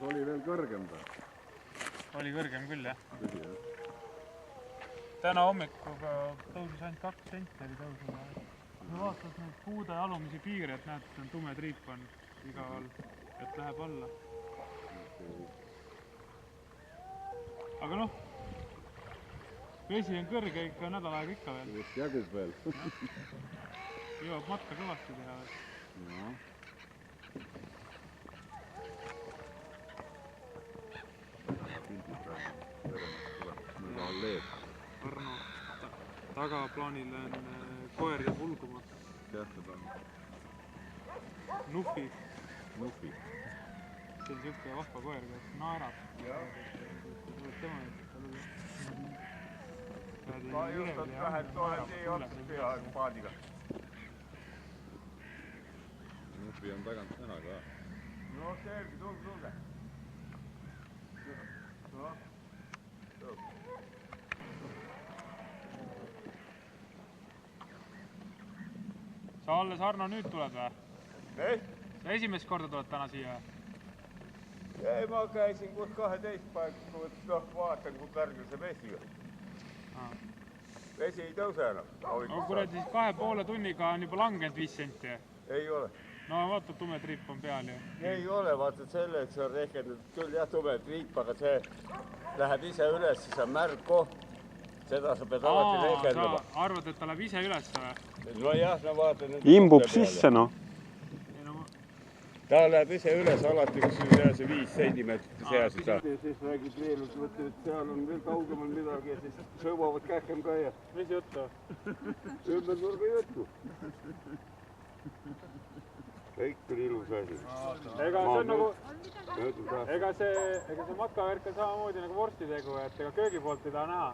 oli veel kõrgem ta? Oli kõrgem küll, jah. Tõsi, jah. Täna hommikuga tõusis ainult 2 senti oli tõusnud. Kui vaatad neid puude alumisi piire, et näed, et on tume triip on igaval, et läheb alla. Aga noh, vesi on kõrge ikka nädal aega ikka veel. Just jagub veel. Jõuab matka kõvasti teha veel. Jah. Arno, tagaplaanil on koer ja pulguma. Teatud on? Nufi. Nufi. See on siuke vahva koer, kes naerab. Jah. Tuleb tema Ma just vähem olen tee otsas peaaegu paadiga. Nufi on tagant näha ka. No selge, tulge. No. Sa alles, Arno, nüüd tuled või? Ei? Sa esimest korda tuled täna siia? Ei, ma käisin kus 12 paikku, vaatan, kui kõrgel see vesi on. Vesi ei tõuse enam. No kuradi siis 2,5 tunniga on juba langenud 5 senti. Ei ole. No vaata, tume triip on peal ju. Ei ole, vaata selleks on rehkendatud küll jah, tume triip, aga see läheb ise üles, siis on märg koht. Seda sa pead alati rehkendama. Sa arvad, et ta läheb ise üles või? No jah, no vaata. Imbub sisse, noh. Ta läheb ise üles alati, kus see 5 sentimeetrit seas ei saa. Siis räägid veel, et seal on veel kaugemal midagi ja siis sõuavad kähkem ka ja... Mis juttu? Ümber nurga juttu. Kõik on ilus asi. Ega see on nagu... Ega see matkavärk on samamoodi nagu vorstitegu, et ega köögi poolt ei taha näha.